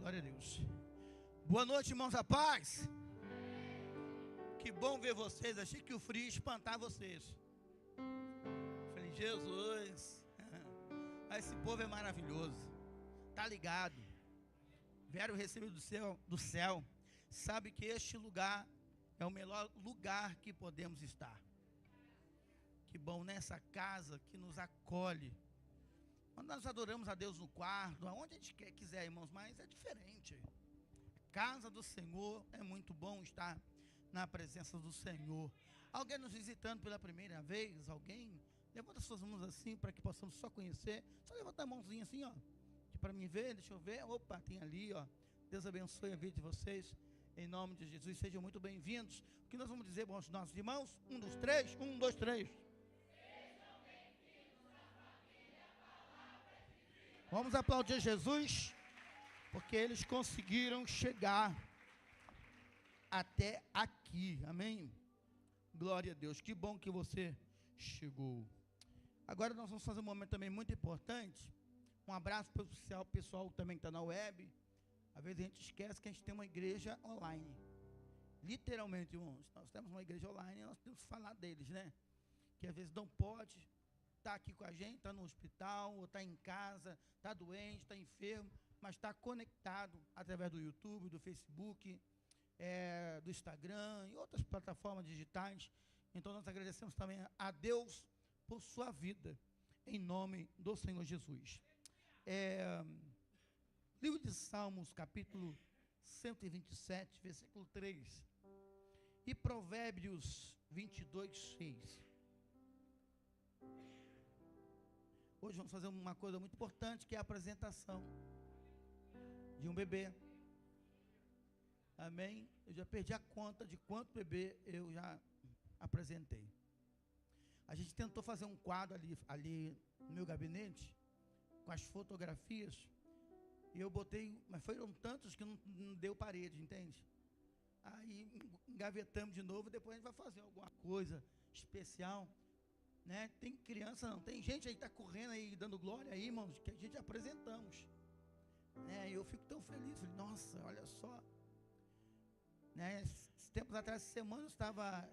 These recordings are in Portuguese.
Glória a Deus. Boa noite, irmãos, a paz. Que bom ver vocês. Achei que o frio ia espantar vocês. Falei, Jesus, esse povo é maravilhoso. Tá ligado? Vieram receber do céu. Sabe que este lugar é o melhor lugar que podemos estar. Que bom, nessa casa que nos acolhe. Quando nós adoramos a Deus no quarto, aonde a gente quiser, irmãos, mas é diferente. Casa do Senhor, é muito bom estar na presença do Senhor. Alguém nos visitando pela primeira vez, alguém, levanta suas mãos assim, para que possamos só conhecer. Só levanta a mãozinha assim, ó, que para mim ver, deixa eu ver. Opa, tem ali, ó. Deus abençoe a vida de vocês, em nome de Jesus, sejam muito bem-vindos. O que nós vamos dizer aos nossos irmãos? 1, 2, 3, 1, 2, 3. Vamos aplaudir Jesus, porque eles conseguiram chegar até aqui, amém? Glória a Deus, que bom que você chegou. Agora nós vamos fazer um momento também muito importante. Um abraço para o pessoal também que está na web. Às vezes a gente esquece que a gente tem uma igreja online. Literalmente, irmãos, nós temos uma igreja online e nós temos que falar deles, né? Que às vezes não pode estar aqui com a gente, está no hospital, ou está em casa, está doente, está enfermo, mas está conectado através do YouTube, do Facebook, do Instagram e outras plataformas digitais. Então nós agradecemos também a Deus por sua vida, em nome do Senhor Jesus. Livro de Salmos, capítulo 127, versículo 3, e Provérbios 22, 6. Hoje vamos fazer uma coisa muito importante, que é a apresentação de um bebê. Amém? Eu já perdi a conta de quanto bebê eu já apresentei. A gente tentou fazer um quadro ali no meu gabinete, com as fotografias, e eu botei, mas foram tantos que não deu parede, entende? Aí engavetamos de novo, depois a gente vai fazer alguma coisa especial, né? Tem criança, não, tem gente aí que está correndo aí, dando glória aí, irmãos, que a gente apresentamos, né? E eu fico tão feliz, falei, nossa, olha só, né? Tempos atrás, semanas,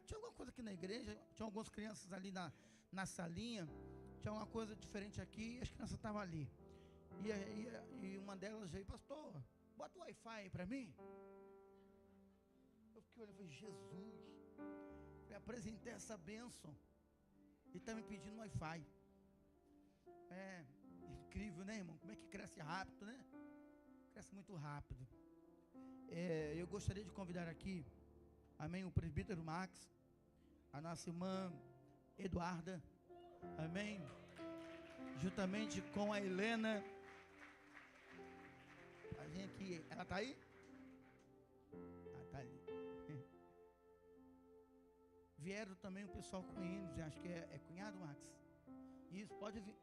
tinha alguma coisa aqui na igreja, tinha algumas crianças ali na salinha, tinha alguma coisa diferente aqui, e as crianças estavam ali, e uma delas veio, pastor, bota o Wi-Fi aí para mim. Eu fiquei olhando, falei, Jesus, eu apresentei essa bênção, e está me pedindo Wi-Fi. É incrível, né, irmão? Como é que cresce rápido, né? Cresce muito rápido. Eu gostaria de convidar aqui, amém, o presbítero Max, a nossa irmã Eduarda, amém, juntamente com a Helena. A gente aqui, ela está aí? Está ali. Vieram também o pessoal com eles, acho que é cunhado, Max? Isso, pode vir.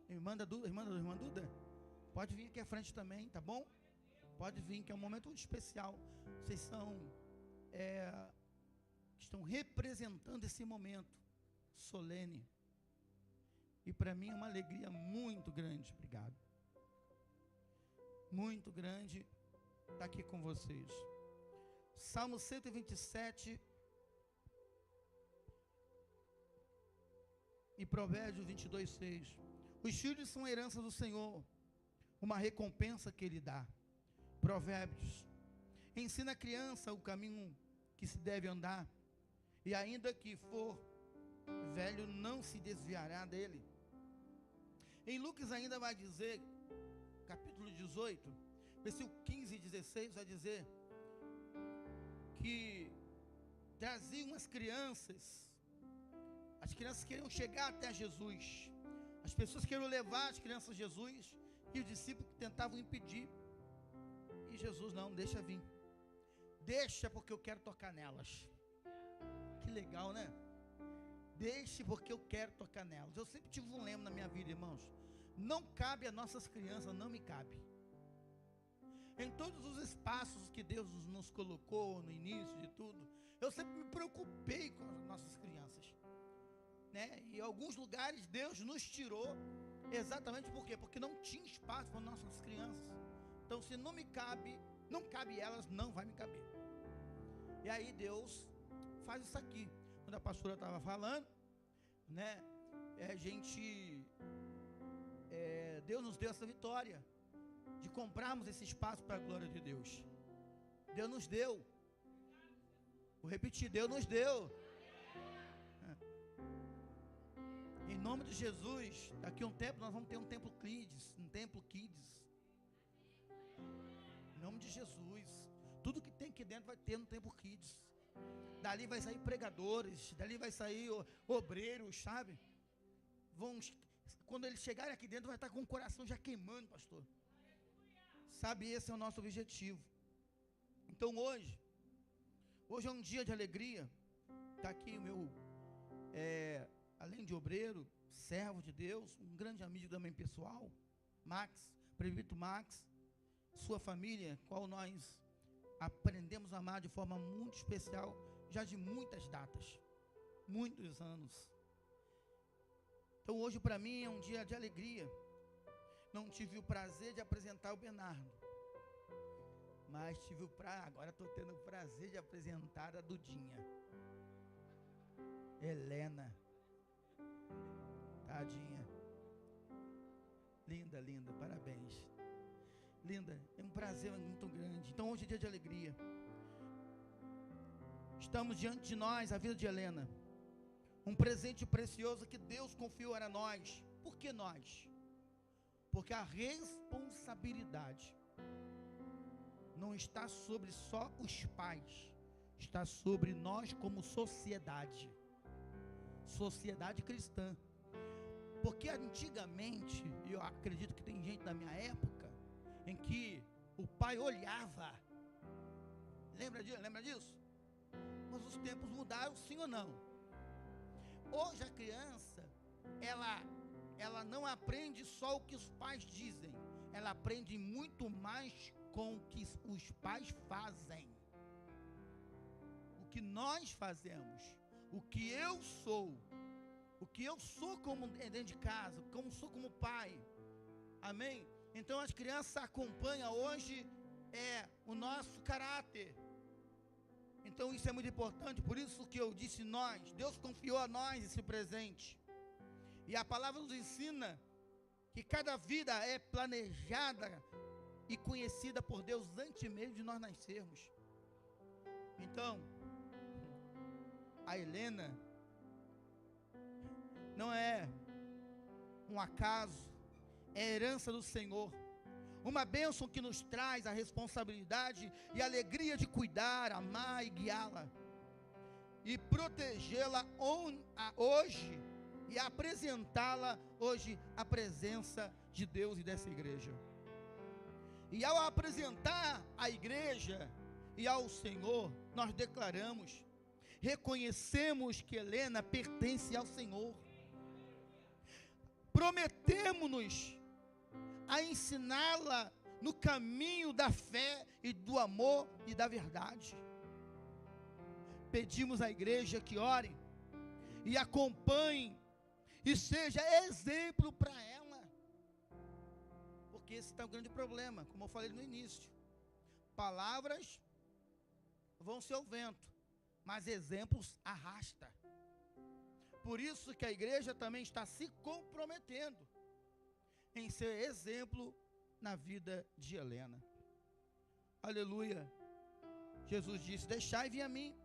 Irmã Duda, pode vir aqui à frente também, tá bom? Pode vir, que é um momento muito especial. Vocês estão representando esse momento solene. E para mim é uma alegria muito grande, obrigado. Muito grande estar aqui com vocês. Salmo 127 e Provérbios 22, 6. Os filhos são a herança do Senhor, uma recompensa que Ele dá. Provérbios. Ensina a criança o caminho que se deve andar, e ainda que for velho, não se desviará dele. Em Lucas ainda vai dizer, capítulo 18, versículo 15 e 16, vai dizer que traziam as crianças queriam chegar até Jesus, as pessoas queriam levar as crianças a Jesus, e os discípulos tentavam impedir, e Jesus, não, deixa vir, deixa porque eu quero tocar nelas. Que legal, né? Deixe porque eu quero tocar nelas. Eu sempre tive um lema na minha vida, irmãos, não cabe a nossas crianças, não me cabe. Em todos os espaços que Deus nos colocou no início de tudo, eu sempre me preocupei com as nossas crianças, né? E em alguns lugares Deus nos tirou, exatamente por quê? Porque não tinha espaço para nossas crianças. Então, se não me cabe, não cabe elas, não vai me caber. E aí Deus faz isso aqui. Quando a pastora estava falando, né? Deus nos deu essa vitória de comprarmos esse espaço para a glória de Deus. Deus nos deu. Vou repetir, Deus nos deu. Em nome de Jesus, daqui a um tempo nós vamos ter um templo Kids, Em nome de Jesus, tudo que tem aqui dentro vai ter no templo Kids. Dali vai sair pregadores, dali vai sair obreiros, sabe? Quando eles chegarem aqui dentro, vai estar com o coração já queimando, pastor. Sabe, esse é o nosso objetivo. Então hoje é um dia de alegria. Está aqui o meu, além de obreiro, servo de Deus, um grande amigo também pessoal, Max, presbítero Max, sua família, qual nós aprendemos a amar de forma muito especial, já de muitas datas, muitos anos. Então hoje para mim é um dia de alegria. Não tive o prazer de apresentar o Bernardo, mas agora estou tendo o prazer de apresentar a Dudinha, Helena, tadinha, linda, parabéns, linda, é um prazer muito grande. Então hoje é dia de alegria. Estamos diante de nós, a vida de Helena, um presente precioso que Deus confiou a nós. Por que nós? Porque a responsabilidade não está sobre só os pais, está sobre nós como sociedade cristã. Porque antigamente, eu acredito que tem gente da minha época, em que o pai olhava, lembra disso? Mas os tempos mudaram, sim ou não? Hoje a criança, ela não aprende só o que os pais dizem, ela aprende muito mais com o que os pais fazem, o que nós fazemos, o que eu sou como dentro de casa, como sou como pai, amém? Então as crianças acompanham hoje o nosso caráter. Então isso é muito importante, por isso que eu disse Deus confiou a nós esse presente. E a palavra nos ensina que cada vida é planejada e conhecida por Deus antes mesmo de nós nascermos. Então, a Helena não é um acaso, é herança do Senhor. Uma bênção que nos traz a responsabilidade e a alegria de cuidar, amar e guiá-la, e protegê-la hoje, e apresentá-la hoje à presença de Deus e dessa igreja. E ao apresentar a igreja e ao Senhor, nós declaramos, reconhecemos que Helena pertence ao Senhor, prometemos-nos a ensiná-la no caminho da fé e do amor e da verdade. Pedimos à igreja que ore e acompanhe e seja exemplo para ela, porque esse está um grande problema, como eu falei no início. Palavras vão ser o vento, mas exemplos arrasta. Por isso que a igreja também está se comprometendo em ser exemplo na vida de Helena. Aleluia. Jesus disse: deixai vir a mim.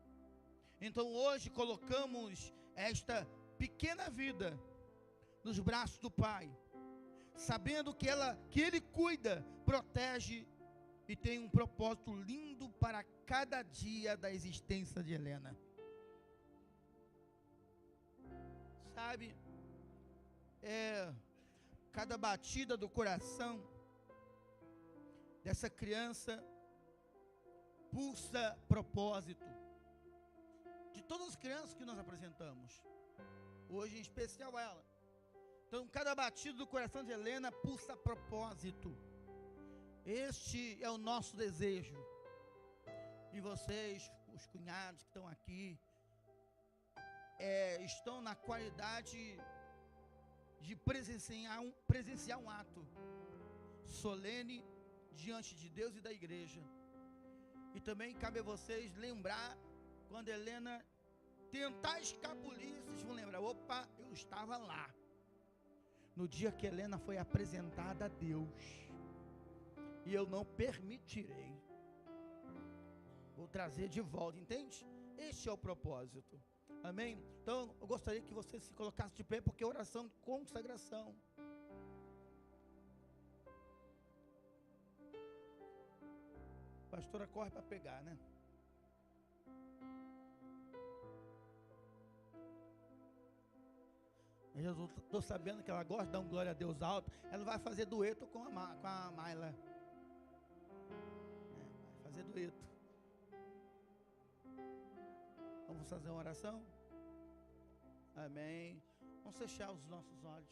Então hoje colocamos esta pequena vida nos braços do Pai, sabendo que Ele cuida, protege e tem um propósito lindo para cada dia da existência de Helena. Sabe, cada batida do coração dessa criança pulsa propósito. De todas as crianças que nós apresentamos, hoje em especial ela. Então cada batida do coração de Helena pulsa propósito. Este é o nosso desejo. E vocês, os cunhados que estão aqui, estão na qualidade de presenciar um ato solene diante de Deus e da igreja. E também cabe a vocês lembrar, quando Helena tentar escapulir, vocês vão lembrar, opa, eu estava lá, no dia que Helena foi apresentada a Deus, e eu não permitirei, vou trazer de volta, entende? Este é o propósito, amém? Então, eu gostaria que você se colocasse de pé, porque é oração de consagração. A pastora corre para pegar, né? Eu estou sabendo que ela gosta de dar um glória a Deus alto. Ela vai fazer dueto com a Mayla. Vai fazer dueto. Vamos fazer uma oração? Amém. Vamos fechar os nossos olhos.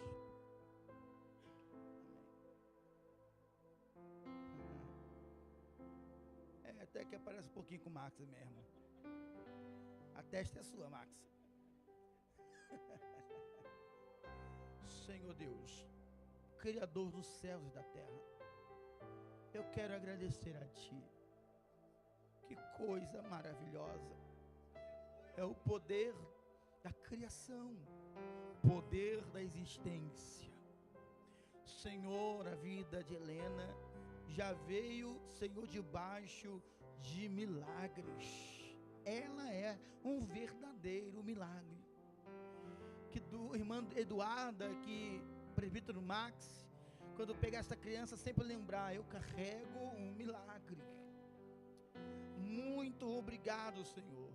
Até que aparece um pouquinho com o Max mesmo. A testa é sua, Max. Senhor Deus, Criador dos céus e da terra, eu quero agradecer a Ti. Que coisa maravilhosa é o poder da criação, poder da existência. Senhor, a vida de Helena já veio, Senhor, debaixo de milagres. Ela é um verdadeiro milagre. Que do irmã Eduarda, que presbítero Max, quando pegar esta criança, sempre lembrar, eu carrego um milagre. Muito obrigado, Senhor.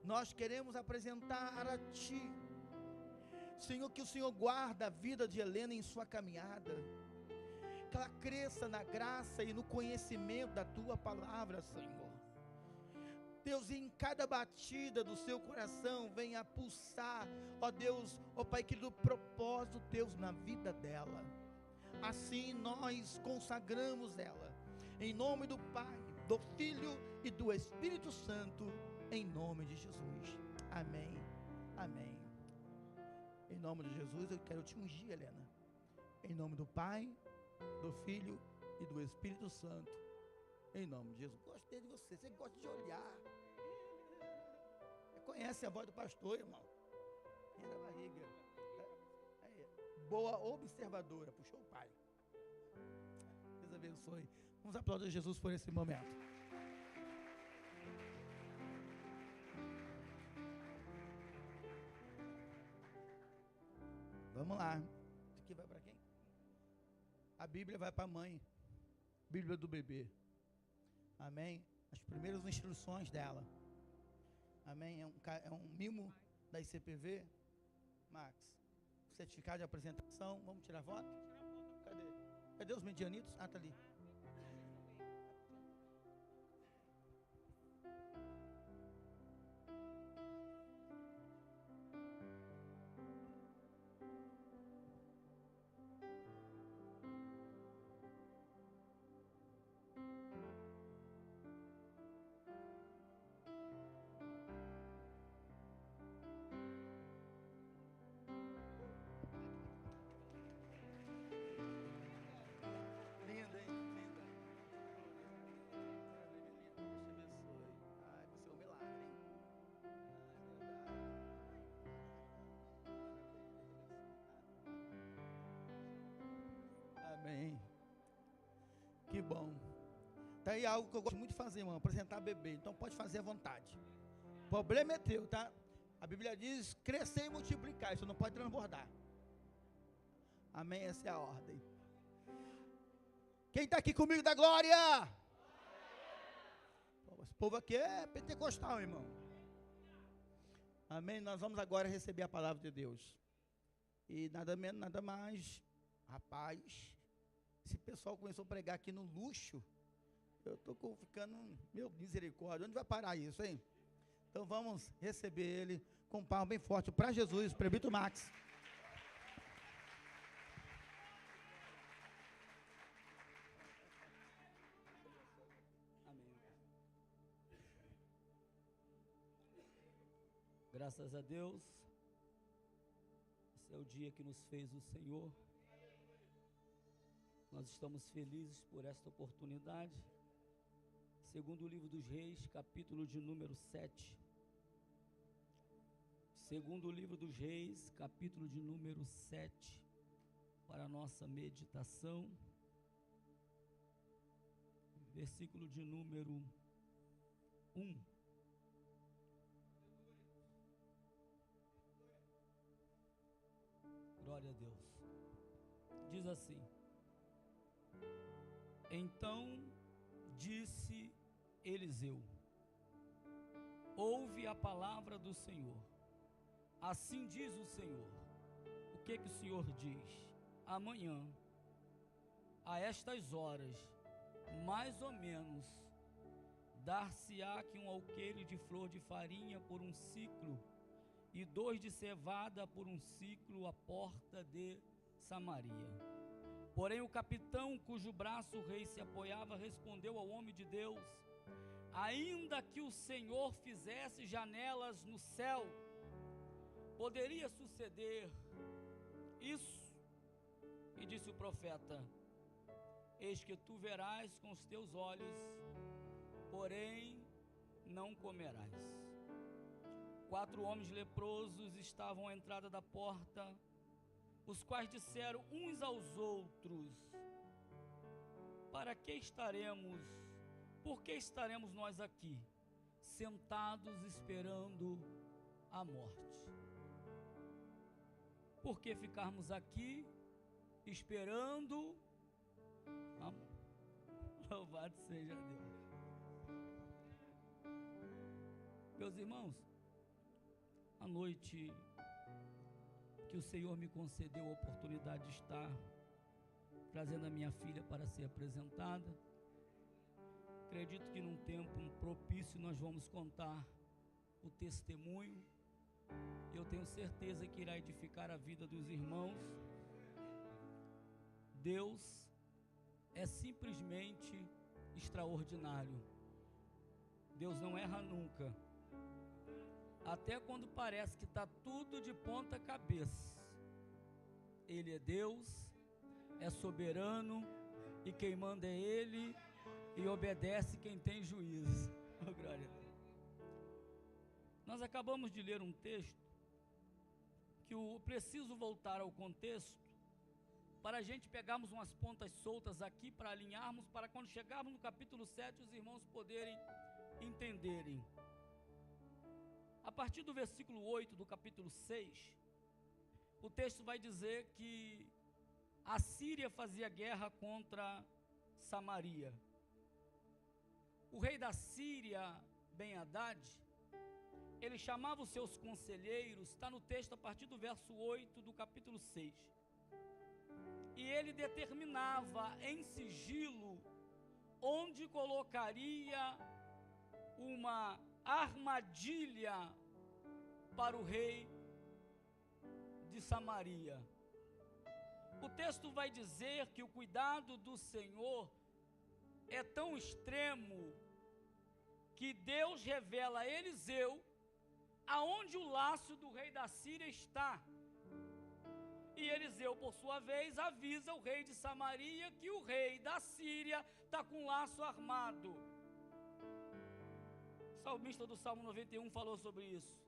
Nós queremos apresentar a Ti, Senhor, que o Senhor guarda a vida de Helena em sua caminhada, que ela cresça na graça e no conhecimento da Tua palavra, Senhor. Deus, em cada batida do seu coração venha pulsar, ó Deus, ó Pai querido, propósito Deus na vida dela. Assim nós consagramos ela, em nome do Pai, do Filho e do Espírito Santo, em nome de Jesus. Amém, amém. Em nome de Jesus eu quero te ungir, Helena, em nome do Pai, do Filho e do Espírito Santo, em nome de Jesus. Gostei de você, você gosta de olhar, você conhece a voz do pastor, irmão, na barriga. Boa observadora, puxou o pai. Deus abençoe. Vamos aplaudir Jesus por esse momento. Vamos lá. Isso aqui vai para quem? A Bíblia vai para a mãe. Bíblia do bebê. Amém? As primeiras instruções dela. Amém? É um mimo da ICPV. Max, certificado de apresentação. Vamos tirar foto? Cadê os medianitos? Ah, tá ali. Amém. Que bom. Tá aí algo que eu gosto muito de fazer, irmão, apresentar bebê. Então pode fazer à vontade. O problema é teu, tá? A Bíblia diz crescer e multiplicar. Isso não pode transbordar. Amém? Essa é a ordem. Quem está aqui comigo da glória? Esse povo aqui é pentecostal, irmão. Amém? Nós vamos agora receber a palavra de Deus. E nada menos, nada mais. Rapaz, esse pessoal começou a pregar aqui no luxo. Eu estou ficando, meu misericórdia, onde vai parar isso, hein? Então vamos receber ele com um palmo bem forte para Jesus, presbítero Max. Amém. Graças a Deus. Esse é o dia que nos fez o Senhor. Nós estamos felizes por esta oportunidade. Segundo o livro dos Reis, capítulo de número 7. Segundo o livro dos Reis, capítulo de número 7, para a nossa meditação. Versículo de número 1. Glória a Deus. Diz assim: Então disse Eliseu: ouve a palavra do Senhor. Assim diz o Senhor. O que o Senhor diz? Amanhã, a estas horas, mais ou menos, dar-se-á que um alqueire de flor de farinha por um ciclo e 2 de cevada por um ciclo à porta de Samaria. Porém o capitão, cujo braço o rei se apoiava, respondeu ao homem de Deus: ainda que o Senhor fizesse janelas no céu, poderia suceder isso? E disse o profeta: eis que tu verás com os teus olhos, porém não comerás. 4 homens leprosos estavam à entrada da porta, os quais disseram uns aos outros: por que estaremos nós aqui, sentados esperando a morte? Por que ficarmos aqui esperando a morte? Louvado seja Deus. Meus irmãos, à noite que o Senhor me concedeu a oportunidade de estar trazendo a minha filha para ser apresentada, acredito que num tempo propício nós vamos contar o testemunho. Eu tenho certeza que irá edificar a vida dos irmãos. Deus é simplesmente extraordinário. Deus não erra nunca. Até quando parece que está tudo de ponta cabeça, Ele é Deus, é soberano, e quem manda é Ele, e obedece quem tem juízo. Oh, glória a Deus. Nós acabamos de ler um texto que eu preciso voltar ao contexto para a gente pegarmos umas pontas soltas aqui, para alinharmos, para quando chegarmos no capítulo 7 os irmãos poderem entenderem. A partir do versículo 8 do capítulo 6, o texto vai dizer que a Síria fazia guerra contra Samaria. O rei da Síria, Ben-Hadad, ele chamava os seus conselheiros, está no texto a partir do verso 8 do capítulo 6. E ele determinava em sigilo onde colocaria uma armadilha para o rei de Samaria. O texto vai dizer que o cuidado do Senhor é tão extremo que Deus revela a Eliseu aonde o laço do rei da Síria está. E Eliseu, por sua vez, avisa o rei de Samaria que o rei da Síria está com um laço armado. O salmista do Salmo 91 falou sobre isso.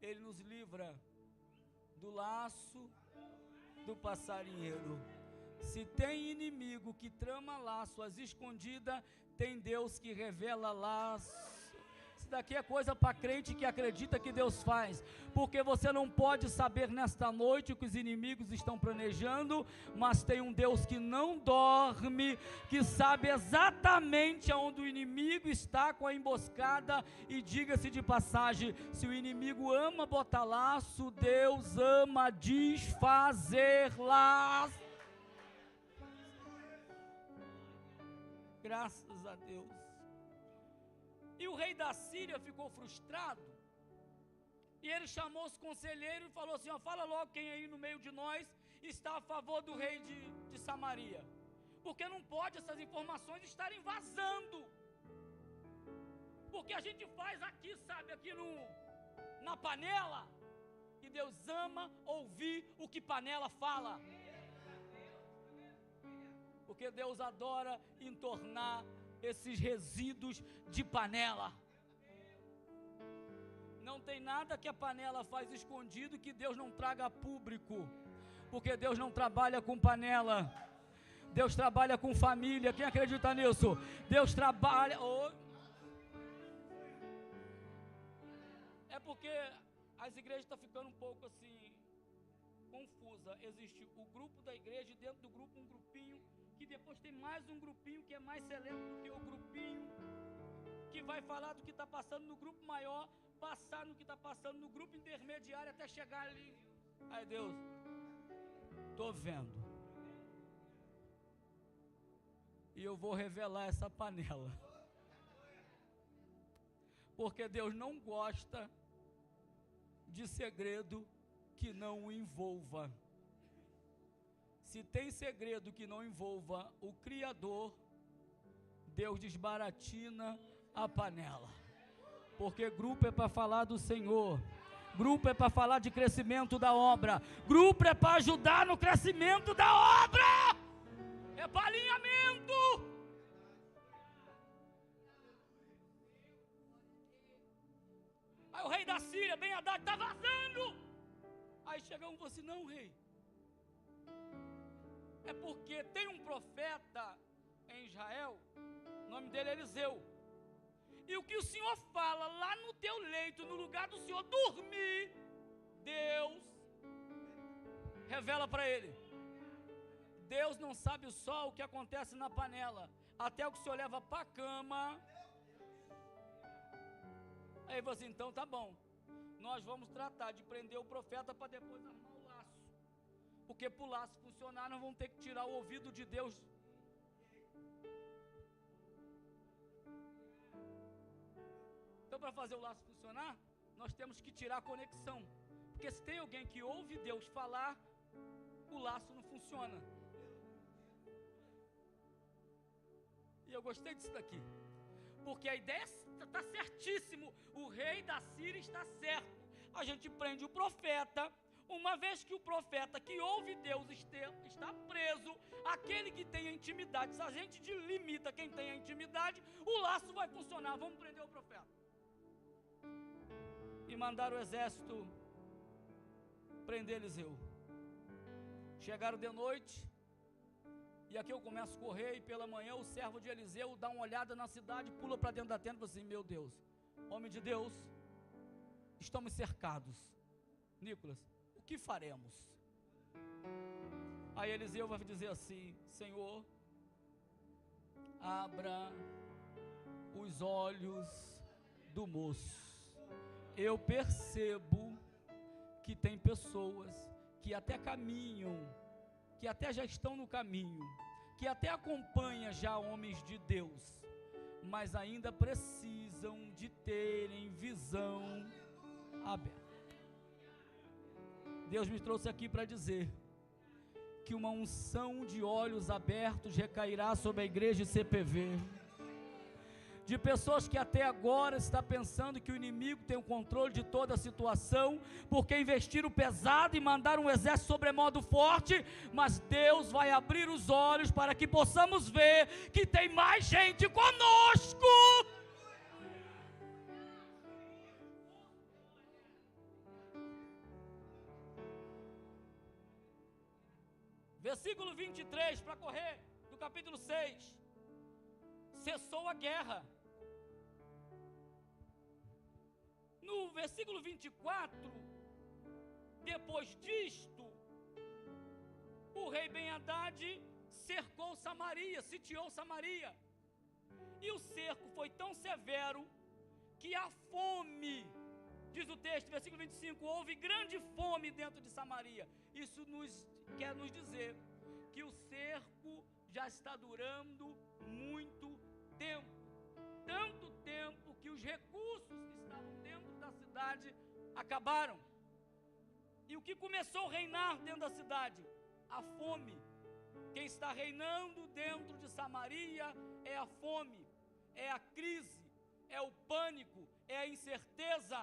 Ele nos livra do laço do passarinheiro. Se tem inimigo que trama laço às escondidas, tem Deus que revela laço. Isso daqui é coisa para crente que acredita que Deus faz, porque você não pode saber nesta noite o que os inimigos estão planejando, mas tem um Deus que não dorme, que sabe exatamente aonde o inimigo está com a emboscada. E diga-se de passagem, se o inimigo ama botar laço, Deus ama desfazer laço. Graças a Deus. E o rei da Síria ficou frustrado, e ele chamou os conselheiros e falou assim: ó, fala logo quem aí no meio de nós está a favor do rei de Samaria, porque não pode essas informações estarem vazando, porque a gente faz aqui, sabe, aqui na panela, e Deus ama ouvir o que panela fala. Porque Deus adora entornar esses resíduos de panela. Não tem nada que a panela faz escondido que Deus não traga a público. Porque Deus não trabalha com panela. Deus trabalha com família. Quem acredita nisso? Deus trabalha... É porque as igrejas estão ficando um pouco assim, confusa. Existe o grupo da igreja e dentro do grupo um grupinho, que depois tem mais um grupinho que é mais seleto do que o grupinho, que vai falar do que está passando no grupo maior, passar no que está passando no grupo intermediário até chegar ali. Ai Deus, estou vendo. E eu vou revelar essa panela. Porque Deus não gosta de segredo que não o envolva. Se tem segredo que não envolva o Criador, Deus desbaratina a panela. Porque grupo é para falar do Senhor, grupo é para falar de crescimento da obra, grupo é para ajudar no crescimento da obra, é para alinhamento. Aí o rei da Síria, Ben-Hadad, está vazando. Aí chega um e falou assim: não, rei, é porque tem um profeta em Israel, o nome dele é Eliseu, e o que o Senhor fala lá no teu leito, no lugar do Senhor dormir, Deus revela para ele. Deus não sabe só o que acontece na panela, até o que o Senhor leva para a cama. Aí você, então tá bom, nós vamos tratar de prender o profeta para depois armar o laço, porque para o laço funcionar nós vamos ter que tirar o ouvido de Deus. Então, para fazer o laço funcionar, nós temos que tirar a conexão, porque se tem alguém que ouve Deus falar, o laço não funciona. E eu gostei disso daqui, porque a ideia está certíssimo, o rei da Síria está certo. A gente prende o profeta, uma vez que o profeta que ouve Deus está preso, aquele que tem a intimidade, se a gente limita quem tem a intimidade, o laço vai funcionar, vamos prender o profeta. E mandaram o exército prender Eliseu. Chegaram de noite, e aqui eu começo a correr, e pela manhã o servo de Eliseu dá uma olhada na cidade, pula para dentro da tenda e fala assim: meu Deus, homem de Deus, estamos cercados, Nicolas, o que faremos? Aí Eliseu vai dizer assim: Senhor, abra os olhos do moço. Eu percebo que tem pessoas que até caminham, que até já estão no caminho, que até acompanham já homens de Deus, mas ainda precisam de terem visão aberta. Deus me trouxe aqui para dizer que uma unção de olhos abertos recairá sobre a igreja CPV, de pessoas que até agora está pensando que o inimigo tem o controle de toda a situação, porque investiram pesado e mandaram um exército sobremodo forte, mas Deus vai abrir os olhos para que possamos ver que tem mais gente conosco. Versículo 23, para correr, do capítulo 6. Cessou a guerra. No versículo 24, depois disto, o rei Ben-Hadad cercou Samaria, sitiou Samaria. E o cerco foi tão severo que a fome, diz o texto, versículo 25, houve grande fome dentro de Samaria. Isso quer nos dizer que o cerco já está durando muito tempo. Tanto tempo que os recursos que estavam dentro da cidade acabaram. E o que começou a reinar dentro da cidade? A fome. Quem está reinando dentro de Samaria é a fome, é a crise, é o pânico, é a incerteza.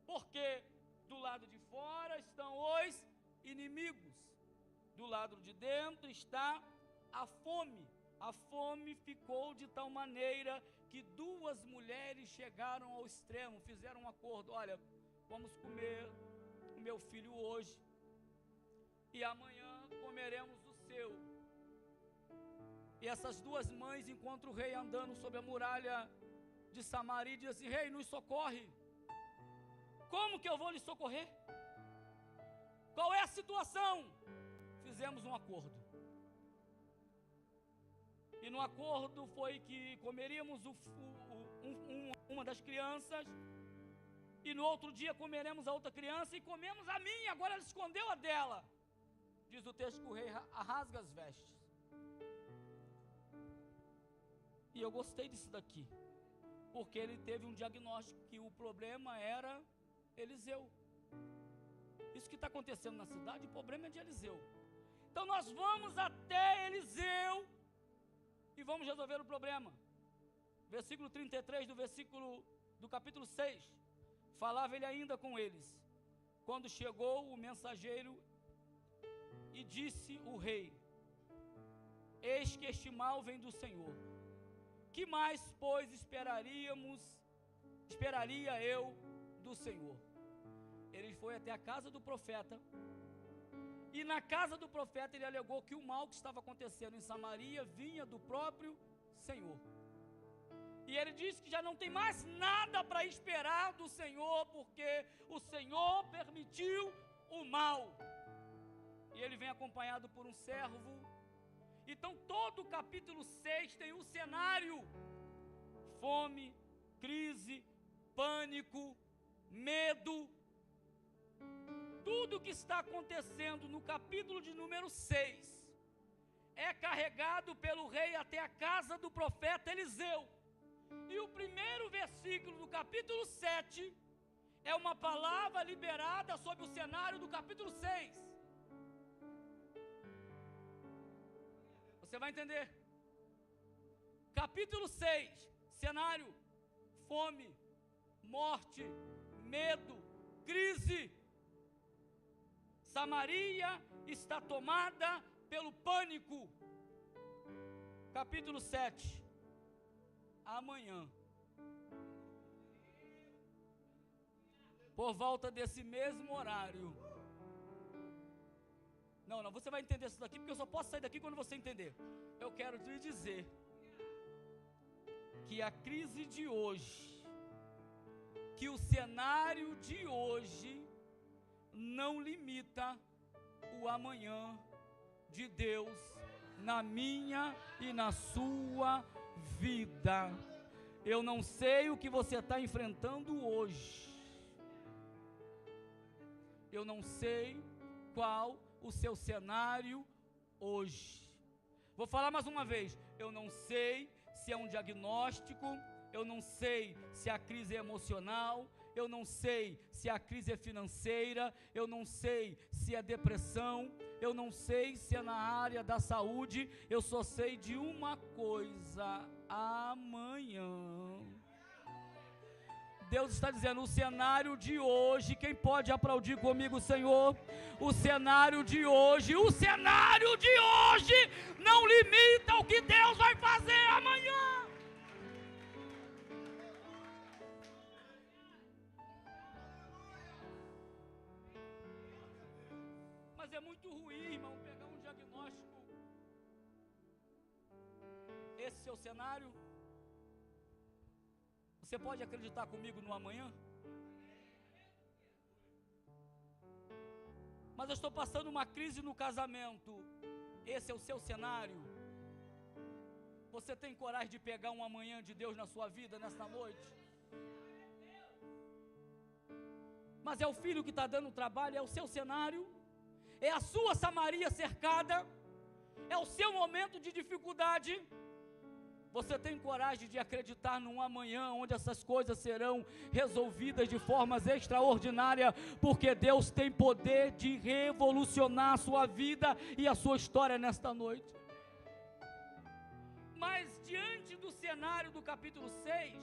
Porque do lado de fora estão os inimigos, do lado de dentro está A fome ficou de tal maneira que 2 mulheres chegaram ao extremo, fizeram um acordo: olha, vamos comer o meu filho hoje, e amanhã comeremos o seu. E essas 2 mães encontram o rei andando sobre a muralha de Samaria e dizem assim: rei, nos socorre. Como que eu vou lhe socorrer? Qual é a situação? Fizemos um acordo. E no acordo foi que comeríamos uma das crianças, e no outro dia comeremos a outra criança, e comemos a minha, agora ela escondeu a dela. Diz o texto que o rei rasga as vestes. E eu gostei disso daqui, porque ele teve um diagnóstico que o problema era Eliseu. Isso que está acontecendo na cidade, o problema é de Eliseu. Então nós vamos até Eliseu e vamos resolver o problema. Versículo 33 do capítulo 6. Falava ele ainda com eles, quando chegou o mensageiro, e disse o rei: eis que este mal vem do Senhor. Que mais, pois, esperaria eu do Senhor? Ele foi até a casa do profeta, e na casa do profeta ele alegou que o mal que estava acontecendo em Samaria vinha do próprio Senhor. E ele disse que já não tem mais nada para esperar do Senhor, porque o Senhor permitiu o mal. E ele vem acompanhado por um servo. Então todo o capítulo 6 tem um cenário: fome, crise, pânico, medo. Tudo que está acontecendo no capítulo de número 6 é carregado pelo rei até a casa do profeta Eliseu. E o primeiro versículo do capítulo 7 é uma palavra liberada sobre o cenário do capítulo 6. Você vai entender. Capítulo 6, cenário: fome, morte, medo, crise. Samaria está tomada pelo pânico. Capítulo 7. Amanhã, por volta desse mesmo horário. Não, você vai entender isso daqui, porque eu só posso sair daqui quando você entender. Eu quero te dizer que a crise de hoje, que o cenário de hoje não limita o amanhã de Deus na minha e na sua vida. Eu não sei o que você está enfrentando hoje. Eu não sei qual o seu cenário hoje. Vou falar mais uma vez: eu não sei se é um diagnóstico, eu não sei se a crise é emocional, eu não sei se a crise é financeira, eu não sei se é depressão, eu não sei se é na área da saúde, eu só sei de uma coisa: amanhã. Deus está dizendo: o cenário de hoje, quem pode aplaudir comigo, Senhor? O cenário de hoje não limita o que Deus vai fazer amanhã. Mas é muito ruim, irmão, pegar um diagnóstico. Esse seu cenário, você pode acreditar comigo no amanhã? Mas eu estou passando uma crise no casamento. Esse é o seu cenário? Você tem coragem de pegar um amanhã de Deus na sua vida, nesta noite? Mas é o filho que está dando trabalho, é o seu cenário? É a sua Samaria cercada? É o seu momento de dificuldade? Você tem coragem de acreditar num amanhã onde essas coisas serão resolvidas de formas extraordinárias, porque Deus tem poder de revolucionar a sua vida e a sua história nesta noite? Mas diante do cenário do capítulo 6,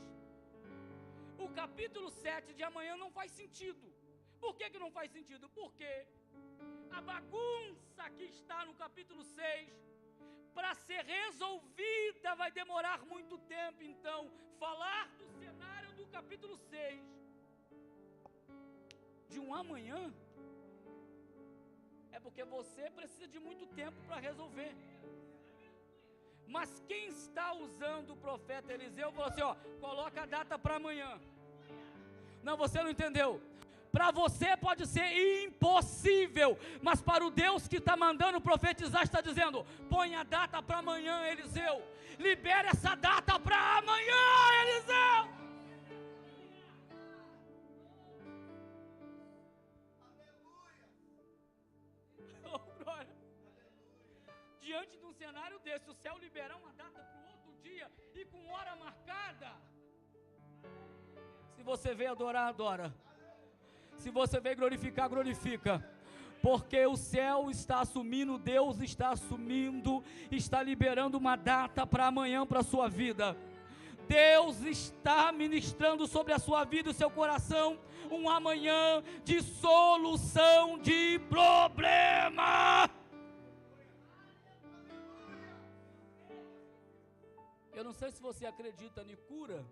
o capítulo 7 de amanhã não faz sentido. Por que não faz sentido? Porque a bagunça que está no capítulo 6 para ser resolvida vai demorar muito tempo. Então, falar do cenário do capítulo 6, de um amanhã, é porque você precisa de muito tempo para resolver. Mas quem está usando o profeta Eliseu falou assim, ó, coloca a data para amanhã. Não, você não entendeu. Para você pode ser impossível, mas para o Deus que está mandando profetizar, está dizendo, põe a data para amanhã, Eliseu. Libera essa data para amanhã, Eliseu. Oh, glória. Diante de um cenário desse, o céu liberar uma data para o outro dia e com hora marcada. Se você veio adorar, adora. Se você veio glorificar, glorifica. Porque o céu está assumindo, Deus está assumindo, está liberando uma data para amanhã, para a sua vida. Deus está ministrando sobre a sua vida e o seu coração um amanhã de solução de problema. Eu não sei se você acredita em cura,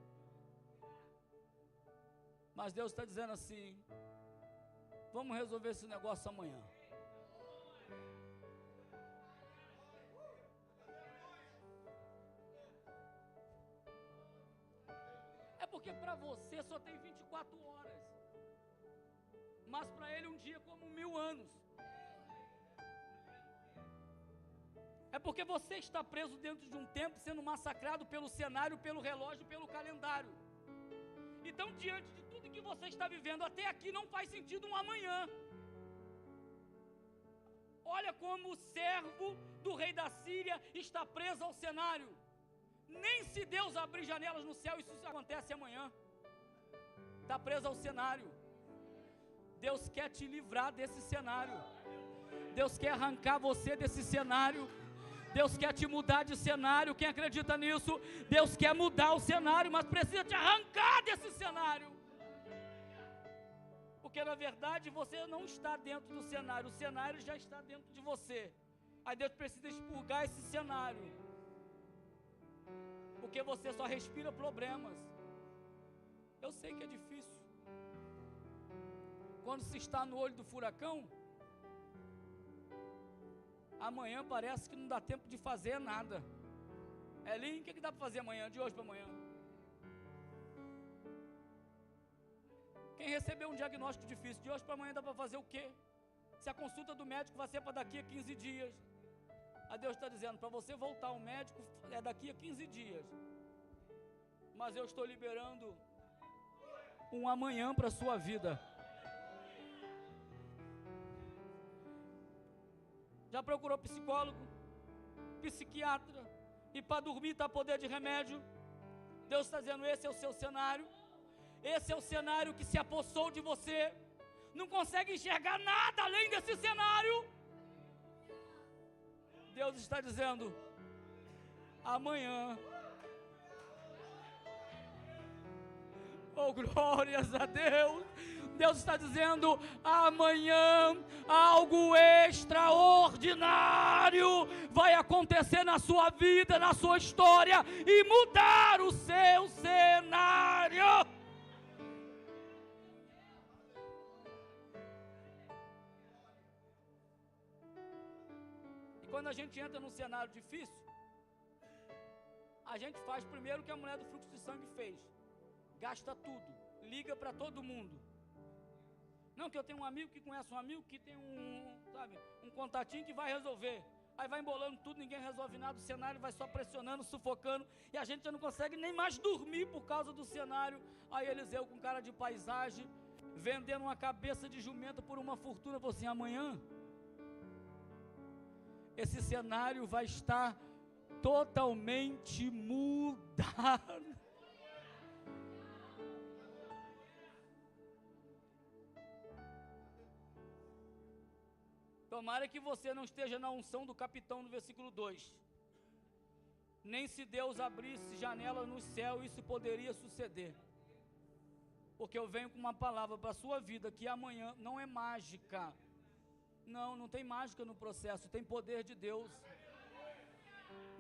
mas Deus está dizendo assim, vamos resolver esse negócio amanhã. É porque para você só tem 24 horas, mas para ele um dia como 1000 anos. É porque você está preso dentro de um tempo, sendo massacrado pelo cenário, pelo relógio, pelo calendário. Então, diante de tudo que você está vivendo até aqui, não faz sentido um amanhã. Olha como o servo do rei da Síria está preso ao cenário. Nem se Deus abrir janelas no céu, isso acontece amanhã. Está preso ao cenário. Deus quer te livrar desse cenário. Deus quer arrancar você desse cenário. Deus quer te mudar de cenário. Quem acredita nisso? Deus quer mudar o cenário, mas precisa te arrancar desse cenário. Porque na verdade você não está dentro do cenário, o cenário já está dentro de você. Aí Deus precisa expurgar esse cenário, porque você só respira problemas. Eu sei que é difícil. Quando se está no olho do furacão, amanhã parece que não dá tempo de fazer nada. Elinho, o que dá para fazer amanhã, de hoje para amanhã? Quem recebeu um diagnóstico difícil, de hoje para amanhã dá para fazer o quê? Se a consulta do médico vai ser para daqui a 15 dias. Aí Deus está dizendo, para você voltar ao médico é daqui a 15 dias. Mas eu estou liberando um amanhã para a sua vida. Já procurou psicólogo, psiquiatra, e para dormir está poder de remédio? Deus está dizendo, esse é o seu cenário. Esse é o cenário que se apossou de você. Não consegue enxergar nada além desse cenário. Deus está dizendo, amanhã. Oh, glórias a Deus. Deus está dizendo, amanhã algo extraordinário vai acontecer na sua vida, na sua história, e mudar o seu cenário. E quando a gente entra num cenário difícil, a gente faz primeiro o que a mulher do fluxo de sangue fez. Gasta tudo, liga para todo mundo. Não, que eu tenho um amigo que conhece um amigo que tem um contatinho que vai resolver. Aí vai embolando tudo, ninguém resolve nada, o cenário vai só pressionando, sufocando, e a gente já não consegue nem mais dormir por causa do cenário. Aí Eliseu com cara de paisagem, vendendo uma cabeça de jumenta por uma fortuna, falou assim, amanhã esse cenário vai estar totalmente mudado. Tomara que você não esteja na unção do capitão no versículo 2. Nem se Deus abrisse janela no céu, isso poderia suceder. Porque eu venho com uma palavra para a sua vida, que amanhã não é mágica. Não tem mágica no processo, tem poder de Deus.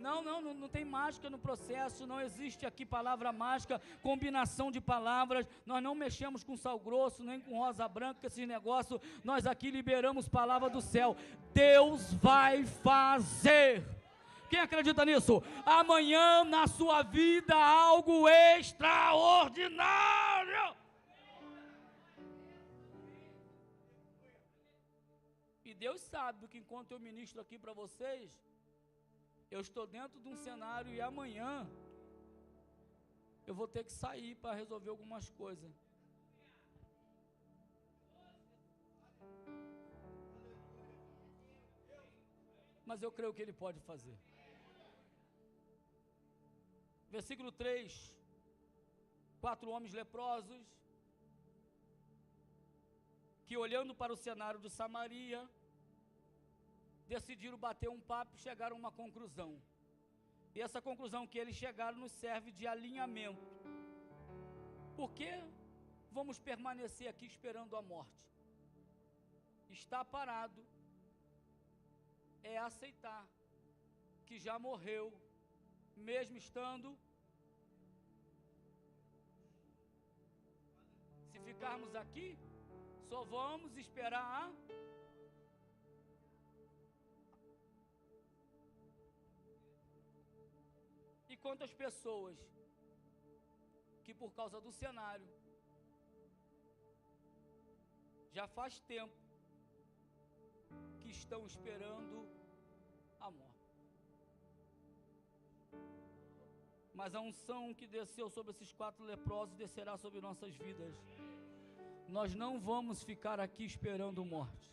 Não tem mágica no processo, não existe aqui palavra mágica, combinação de palavras, nós não mexemos com sal grosso, nem com rosa branca, esses negócios, nós aqui liberamos palavra do céu, Deus vai fazer. Quem acredita nisso? Amanhã na sua vida algo extraordinário. E Deus sabe que enquanto eu ministro aqui para vocês, eu estou dentro de um cenário e amanhã eu vou ter que sair para resolver algumas coisas. Mas eu creio que Ele pode fazer. Versículo 3, 4 homens leprosos, que olhando para o cenário de Samaria, decidiram bater um papo e chegaram a uma conclusão. E essa conclusão que eles chegaram nos serve de alinhamento. Por que vamos permanecer aqui esperando a morte? Estar parado é aceitar que já morreu, mesmo estando. Se ficarmos aqui, só vamos esperar a... E quantas pessoas que por causa do cenário já faz tempo que estão esperando a morte. Mas a unção que desceu sobre esses 4 leprosos descerá sobre nossas vidas. Nós não vamos ficar aqui esperando morte.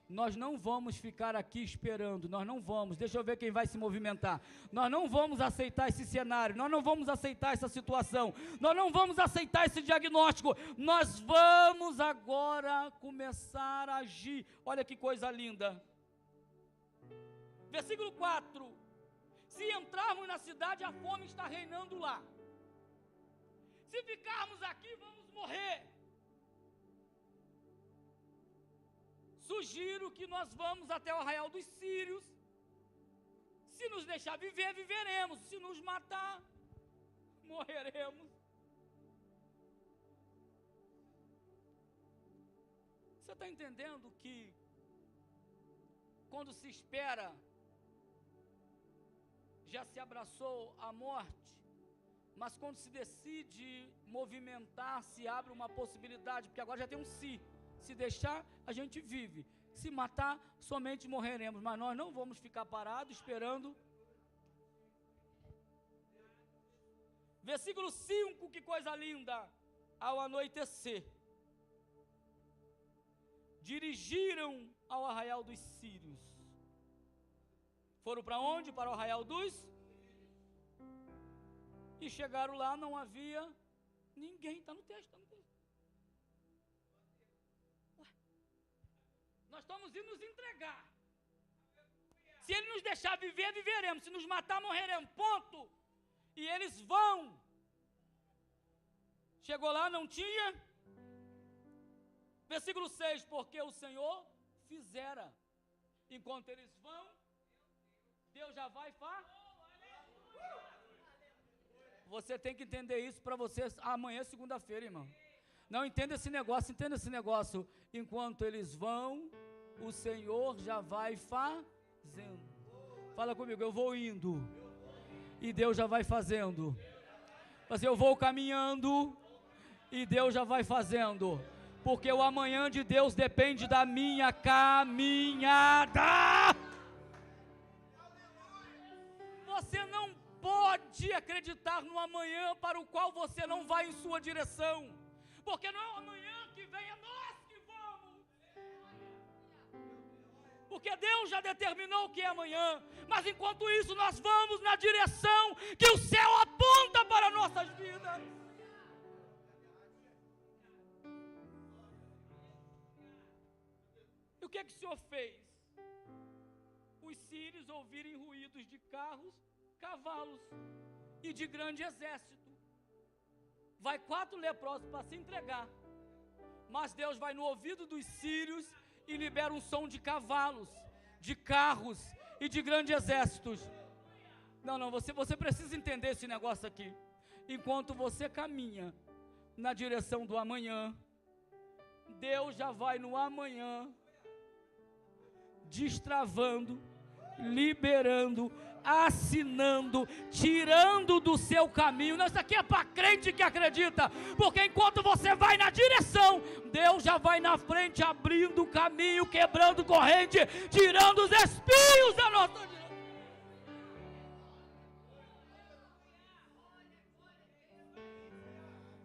Nós não vamos ficar aqui esperando, nós não vamos, deixa eu ver quem vai se movimentar. Nós não vamos aceitar esse cenário, nós não vamos aceitar essa situação, nós não vamos aceitar esse diagnóstico, nós vamos agora começar a agir. Olha que coisa linda. Versículo 4: se entrarmos na cidade, a fome está reinando lá. Se ficarmos aqui, vamos morrer. Sugiro que nós vamos até o arraial dos sírios. Se nos deixar viver, viveremos. Se nos matar, morreremos. Você está entendendo que quando se espera, já se abraçou a morte, mas quando se decide movimentar, se abre uma possibilidade, porque agora já tem um si. Se deixar, a gente vive. Se matar, somente morreremos. Mas nós não vamos ficar parados esperando. Versículo 5, que coisa linda. Ao anoitecer, dirigiram ao arraial dos sírios. Foram para onde? Para o arraial dos? E chegaram lá, não havia ninguém. Está no texto, está no texto. Nós estamos indo nos entregar. Se Ele nos deixar viver, viveremos. Se nos matar, morreremos. Ponto. E eles vão. Chegou lá, não tinha. Versículo 6, porque o Senhor fizera. Enquanto eles vão, Deus já vai Você tem que entender isso para você amanhã, segunda-feira, irmão. Não, entenda esse negócio, entenda esse negócio. Enquanto eles vão, o Senhor já vai fazendo. Fala comigo, eu vou indo. E Deus já vai fazendo. Mas eu vou caminhando. E Deus já vai fazendo. Porque o amanhã de Deus depende da minha caminhada. Você não pode acreditar no amanhã para o qual você não vai em sua direção. Porque não é o amanhã que vem, é nós que vamos. Porque Deus já determinou o que é amanhã. Mas enquanto isso nós vamos na direção que o céu aponta para nossas vidas. E o que é que o Senhor fez? Os sírios ouvirem ruídos de carros, cavalos e de grande exército. Vai 4 leprosos para se entregar. Mas Deus vai no ouvido dos sírios e libera um som de cavalos, de carros e de grandes exércitos. Não, você precisa entender esse negócio aqui. Enquanto você caminha na direção do amanhã, Deus já vai no amanhã, destravando, liberando, assinando, tirando do seu caminho. Não, isso aqui é para crente que acredita, porque enquanto você vai na direção, Deus já vai na frente, abrindo o caminho, quebrando corrente, tirando os espinhos da nossa direção.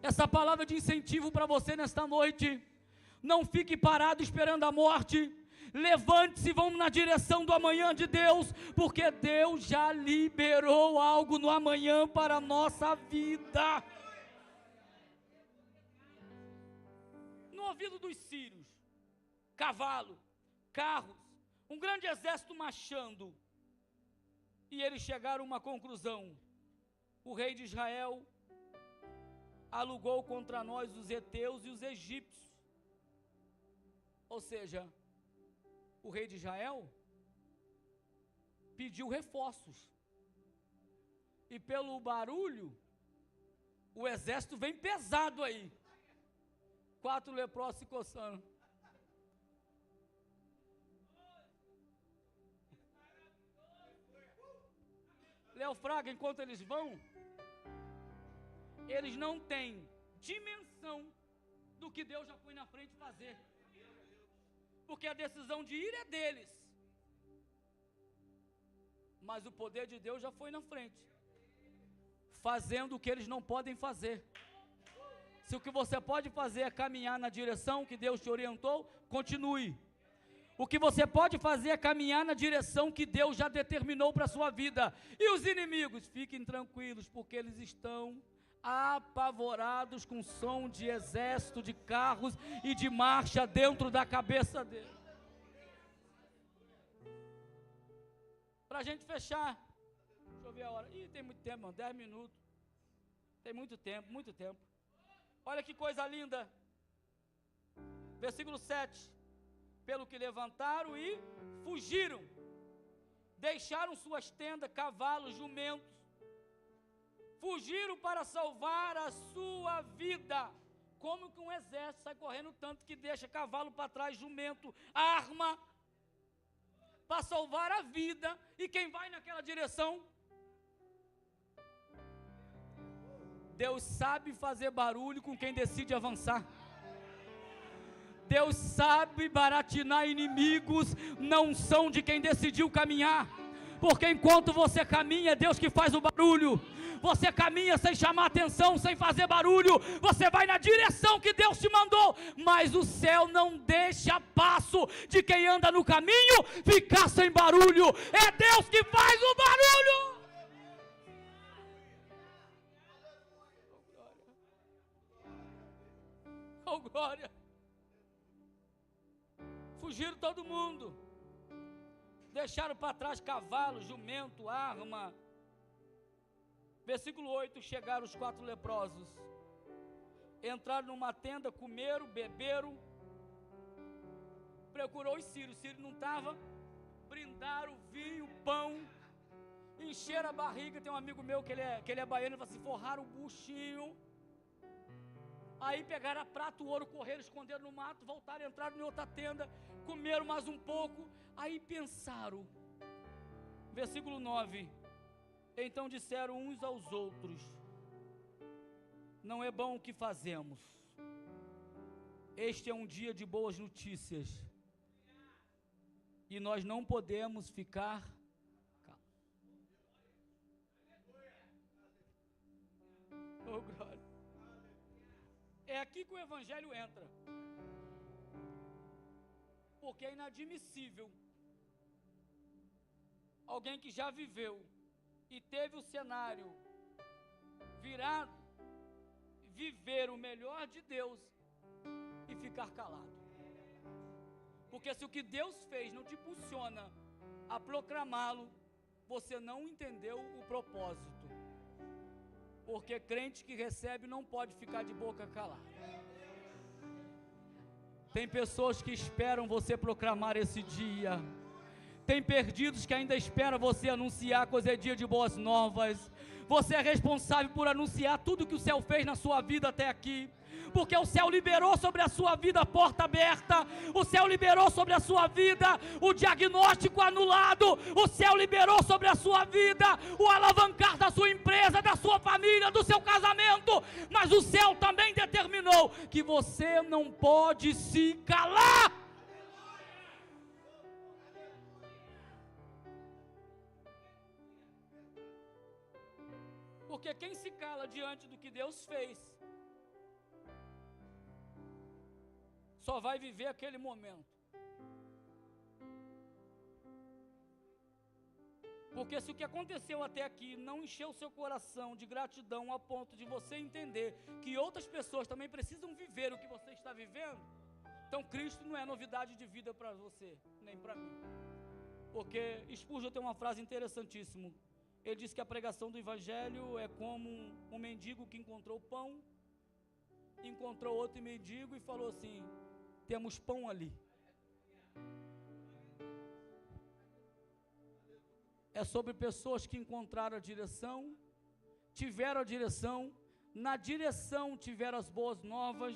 Essa palavra de incentivo para você nesta noite: não fique parado esperando a morte. Levante-se, vamos na direção do amanhã de Deus, porque Deus já liberou algo no amanhã para a nossa vida. No ouvido dos sírios, cavalo, carros, um grande exército marchando, e eles chegaram a uma conclusão: o rei de Israel alugou contra nós os heteus e os egípcios. Ou seja, o rei de Israel pediu reforços, e pelo barulho, o exército vem pesado aí. 4 leprosos se coçando. Léo Fraga, enquanto eles vão, eles não têm dimensão do que Deus já foi na frente fazer, porque a decisão de ir é deles, mas o poder de Deus já foi na frente, fazendo o que eles não podem fazer. Se o que você pode fazer é caminhar na direção que Deus te orientou, continue. O que você pode fazer é caminhar na direção que Deus já determinou para a sua vida. E os inimigos, fiquem tranquilos, porque eles estão apavorados com som de exército, de carros e de marcha dentro da cabeça dele. Para a gente fechar, deixa eu ver a hora. Ih, tem muito tempo, mano, 10 minutos. Tem muito tempo, muito tempo. Olha que coisa linda. Versículo 7. Pelo que levantaram e fugiram, deixaram suas tendas, cavalos, jumentos, fugiram para salvar a sua vida. Como que um exército sai correndo tanto que deixa cavalo para trás, jumento, arma, para salvar a vida? E quem vai naquela direção? Deus sabe fazer barulho com quem decide avançar. Deus sabe baratinar inimigos, não são de quem decidiu caminhar, porque enquanto você caminha, é Deus que faz o barulho. Você caminha sem chamar atenção, sem fazer barulho, você vai na direção que Deus te mandou, mas o céu não deixa passo de quem anda no caminho ficar sem barulho. É Deus que faz o barulho. Oh glória. Fugiram todo mundo, deixaram para trás cavalo, jumento, arma. Versículo 8, chegaram os 4 leprosos, entraram numa tenda, comeram, beberam, procurou os sírios não estava, brindaram vinho, pão, encheram a barriga. Tem um amigo meu que ele é baiano, ele falou assim, forraram o buchinho. Aí pegaram a prata, o ouro, correram, esconderam no mato, voltaram, entraram em outra tenda, comeram mais um pouco, aí pensaram. Versículo 9, então disseram uns aos outros, não é bom o que fazemos, este é um dia de boas notícias, e nós não podemos ficar calmos. Oh glória. É aqui que o evangelho entra, porque é inadmissível alguém que já viveu e teve o cenário virado, viver o melhor de Deus e ficar calado. Porque se o que Deus fez não te impulsiona a proclamá-lo, você não entendeu o propósito. Porque crente que recebe não pode ficar de boca calada. Tem pessoas que esperam você proclamar esse dia. Tem perdidos que ainda esperam você anunciar, coisa é dia de boas novas. Você é responsável por anunciar tudo que o céu fez na sua vida até aqui. Porque o céu liberou sobre a sua vida a porta aberta, o céu liberou sobre a sua vida o diagnóstico anulado, o céu liberou sobre a sua vida o alavancar da sua empresa, da sua família, do seu casamento, mas o céu também determinou que você não pode se calar. Porque quem se cala diante do que Deus fez, só vai viver aquele momento. Porque se o que aconteceu até aqui não encheu o seu coração de gratidão a ponto de você entender que outras pessoas também precisam viver o que você está vivendo, então Cristo não é novidade de vida para você, nem para mim. Porque Spurgeon tem uma frase interessantíssima. Ele diz que a pregação do Evangelho é como um mendigo que encontrou pão, encontrou outro mendigo e falou assim: temos pão ali. É sobre pessoas que encontraram a direção, tiveram a direção, na direção tiveram as boas novas,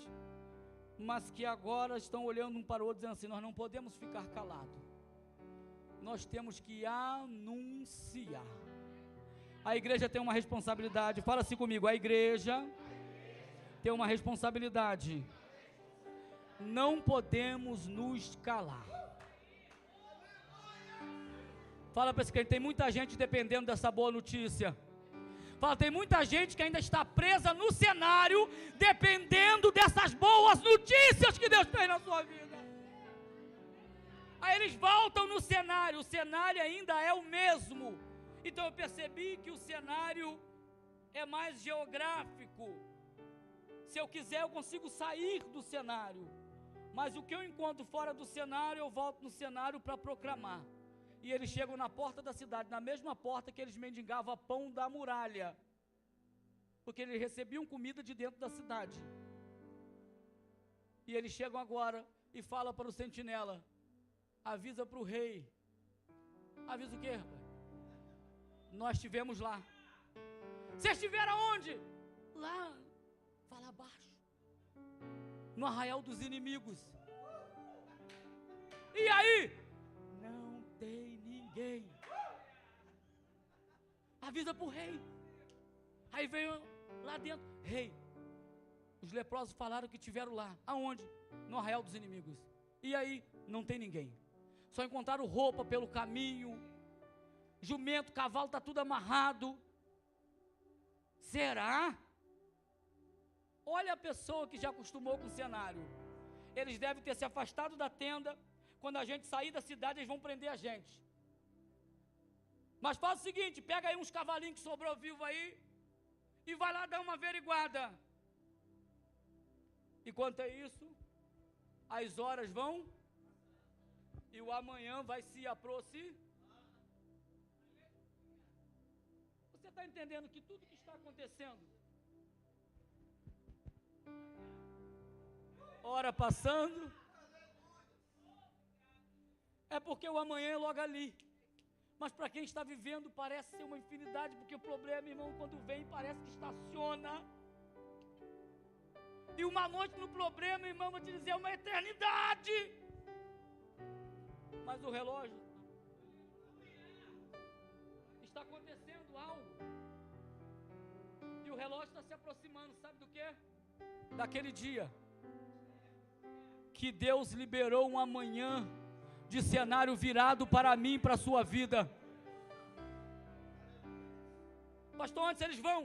mas que agora estão olhando um para o outro dizendo assim: nós não podemos ficar calados, nós temos que anunciar. A igreja tem uma responsabilidade, fala-se comigo, a igreja tem uma responsabilidade. Não podemos nos calar. Fala para esse crente, tem muita gente dependendo dessa boa notícia. Fala, tem muita gente que ainda está presa no cenário, dependendo dessas boas notícias que Deus tem na sua vida. Aí eles voltam no cenário, o cenário ainda é o mesmo. Então eu percebi que o cenário é mais geográfico. Se eu quiser, eu consigo sair do cenário. Mas o que eu encontro fora do cenário, eu volto no cenário para proclamar. E eles chegam na porta da cidade, na mesma porta que eles mendigavam pão da muralha. Porque eles recebiam comida de dentro da cidade. E eles chegam agora e falam para o sentinela: avisa para o rei. Avisa o quê, rapaz? Nós estivemos lá. Vocês estiveram aonde? Lá, fala abaixo, no arraial dos inimigos. E aí? Não tem ninguém. Avisa para o rei. Aí veio lá dentro: rei, os leprosos falaram que estiveram lá. Aonde? No arraial dos inimigos. E aí? Não tem ninguém. Só encontraram roupa pelo caminho, jumento, cavalo, está tudo amarrado. Será? Olha a pessoa que já acostumou com o cenário. Eles devem ter se afastado da tenda. Quando a gente sair da cidade, eles vão prender a gente. Mas faz o seguinte, pega aí uns cavalinhos que sobrou vivo aí e vai lá dar uma averiguada. E quanto é isso, as horas vão e o amanhã vai se aproximar. Você está entendendo que tudo que está acontecendo, hora passando, é porque o amanhã é logo ali. Mas para quem está vivendo parece ser uma infinidade, porque o problema, irmão, quando vem parece que estaciona. E uma noite no problema, irmão, vou te dizer, é uma eternidade. Mas o relógio está acontecendo algo. E o relógio está se aproximando, sabe do quê? Daquele dia que Deus liberou um amanhã de cenário virado para mim e para a sua vida. Pastor, antes eles vão.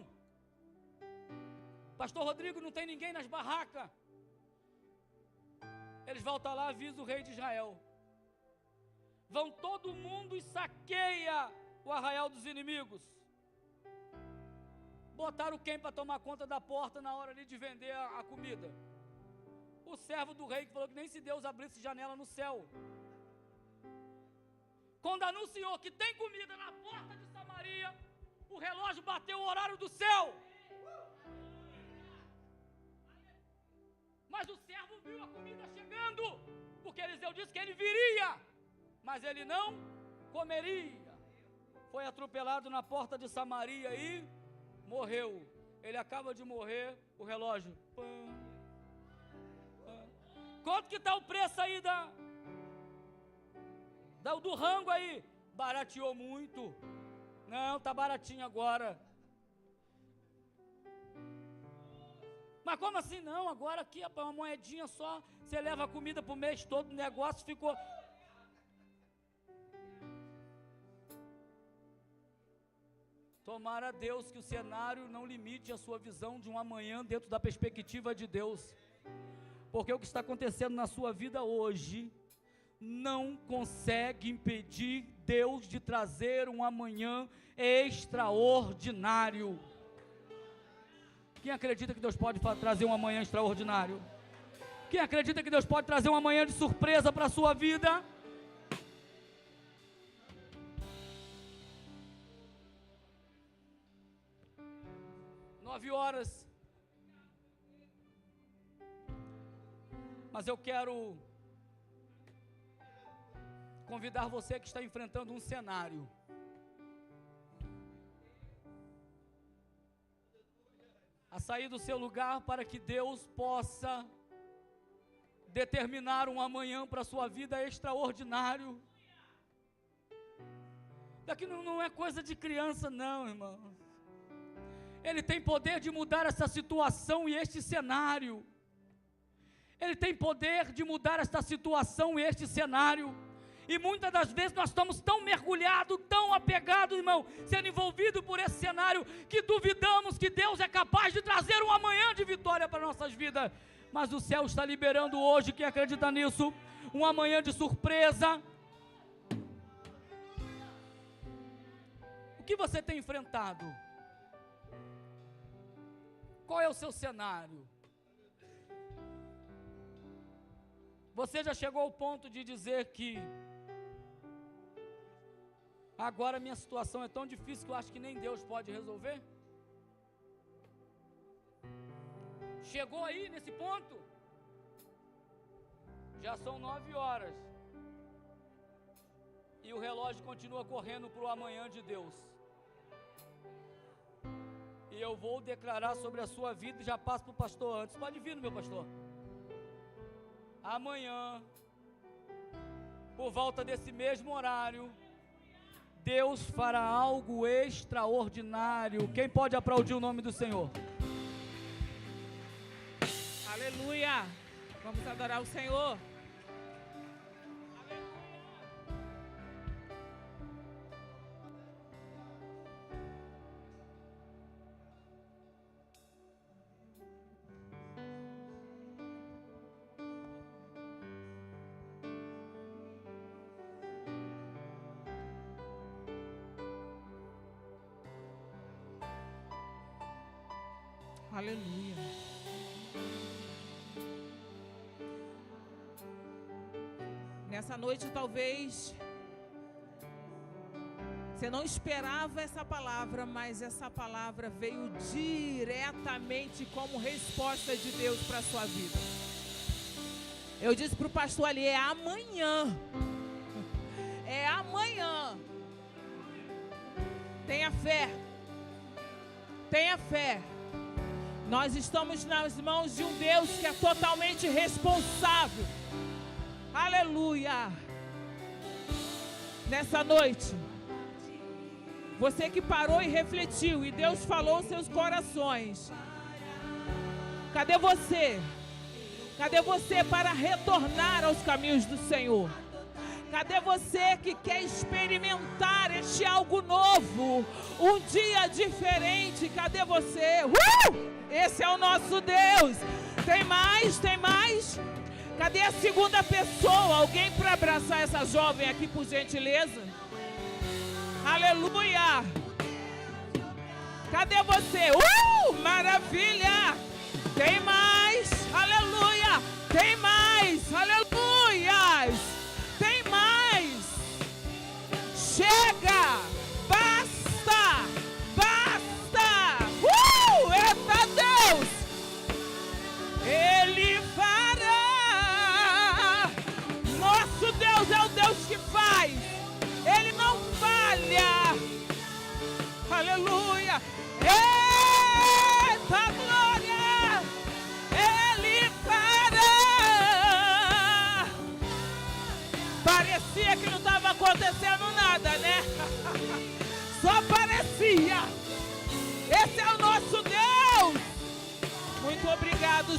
Pastor Rodrigo, não tem ninguém nas barracas. Eles voltam lá, avisa o rei de Israel. Vão todo mundo e saqueia o arraial dos inimigos. Botaram quem para tomar conta da porta na hora ali de vender a comida? O servo do rei que falou que nem se Deus abrisse janela no céu. Quando anunciou que tem comida na porta de Samaria, o relógio bateu o horário do céu. Mas o servo viu a comida chegando, porque Eliseu disse que ele viria, mas ele não comeria. Foi atropelado na porta de Samaria e morreu. Ele acaba de morrer, o relógio. Quanto que está o preço aí do rango aí? Barateou muito. Não, está baratinho agora. Mas como assim? Não, agora aqui é uma moedinha só. Você leva a comida para o mês todo, o negócio ficou... Tomara a Deus que o cenário não limite a sua visão de um amanhã dentro da perspectiva de Deus. Porque o que está acontecendo na sua vida hoje não consegue impedir Deus de trazer um amanhã extraordinário. Quem acredita que Deus pode trazer um amanhã extraordinário? Quem acredita que Deus pode trazer um amanhã de surpresa para a sua vida? horas. Mas eu quero convidar você que está enfrentando um cenário. A sair do seu lugar para que Deus possa determinar um amanhã para a sua vida extraordinário. Daqui não é coisa de criança não, irmão. Ele tem poder de mudar essa situação e este cenário. Ele tem poder de mudar esta situação e este cenário. E muitas das vezes nós estamos tão mergulhados, tão apegados, irmão, sendo envolvidos por esse cenário, que duvidamos que Deus é capaz de trazer um amanhã de vitória para nossas vidas. Mas o céu está liberando hoje, quem acredita nisso, um amanhã de surpresa. O que você tem enfrentado? Qual é o seu cenário? Você já chegou ao ponto de dizer que agora minha situação é tão difícil que eu acho que nem Deus pode resolver? Chegou aí nesse ponto? Já são 9 horas. E o relógio continua correndo para o amanhã de Deus. E eu vou declarar sobre a sua vida e já passo para o pastor antes. Pode vir, meu pastor. Amanhã, por volta desse mesmo horário, Deus fará algo extraordinário. Quem pode aplaudir o nome do Senhor? Aleluia! Vamos adorar o Senhor. Aleluia. Nessa noite talvez você não esperava essa palavra, mas essa palavra veio diretamente como resposta de Deus para a sua vida. Eu disse para o pastor ali, é amanhã. É amanhã. Tenha fé. Tenha fé. Nós estamos nas mãos de um Deus que é totalmente responsável. Aleluia! Nessa noite, você que parou e refletiu, e Deus falou aos seus corações. Cadê você? Cadê você para retornar aos caminhos do Senhor? Cadê você que quer experimentar este algo novo? Um dia diferente, cadê você? Esse é o nosso Deus. Tem mais? Tem mais? Cadê a segunda pessoa? Alguém para abraçar essa jovem aqui, por gentileza? Aleluia! Cadê você? Maravilha! Tem mais? Aleluia! Tem mais? Aleluias! Tem mais! Chega! Basta! Basta! Eita Deus! Ele fará! Nosso Deus é o Deus que faz! Ele não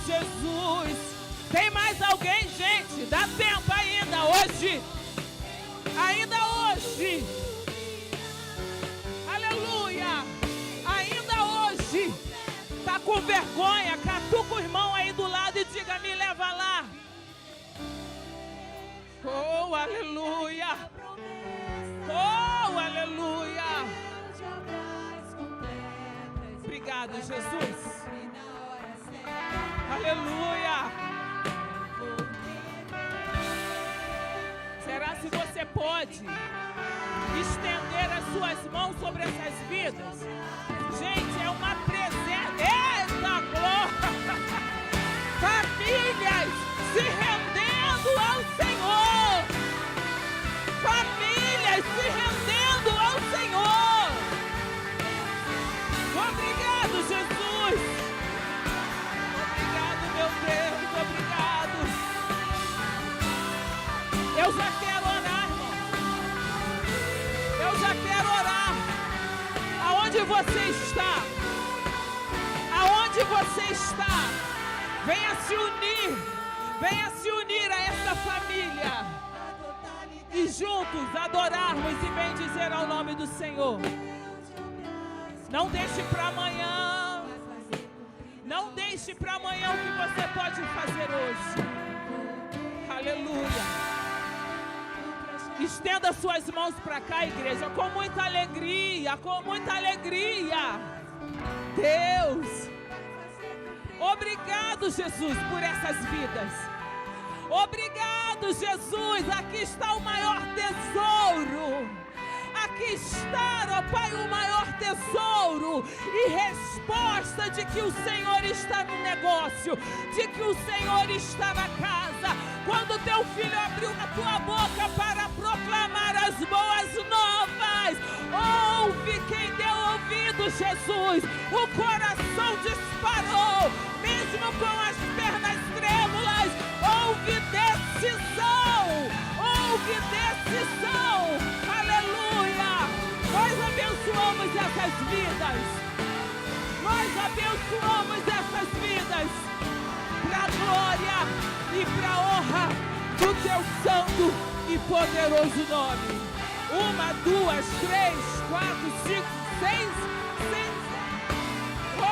Jesus. Tem mais alguém, gente? Dá tempo ainda hoje. Ainda hoje. Aleluia. Ainda hoje. Tá com vergonha? Catuca o irmão aí do lado e diga: me leva lá. Oh, aleluia. Oh, aleluia. Obrigado, Jesus. Aleluia. Será se você pode estender as suas mãos sobre essas vidas? Gente, é uma presença. Eita glória! Famílias se rendendo ao Senhor. Famílias se rendendo ao Senhor. Obrigado, Jesus. Obrigado, meu Deus. Obrigado. Eu já quero orar, irmão. Eu já quero orar. Aonde você está? Aonde você está? Venha se unir. Venha se unir a essa família. E juntos adorarmos e bendizer ao nome do Senhor. Não deixe para amanhã. Não deixe para amanhã o que você pode fazer hoje. Aleluia. Estenda suas mãos para cá, igreja, com muita alegria, com muita alegria. Deus, obrigado, Jesus, por essas vidas. Obrigado, Jesus. Aqui está o maior tesouro. Aqui está, ó Pai, o maior tesouro e resposta de que o Senhor está no negócio, de que o Senhor está na casa. Quando teu filho abriu a tua boca para proclamar as boas novas, ouve quem deu ouvido, Jesus. O coração disparou, mesmo com as pernas trêmulas. Houve decisão, houve decisão. Aleluia. Nós abençoamos essas vidas. Nós abençoamos essas vidas para a glória e para a honra do teu santo e poderoso nome. 1, 2, 3, 4, 5, 6, 7.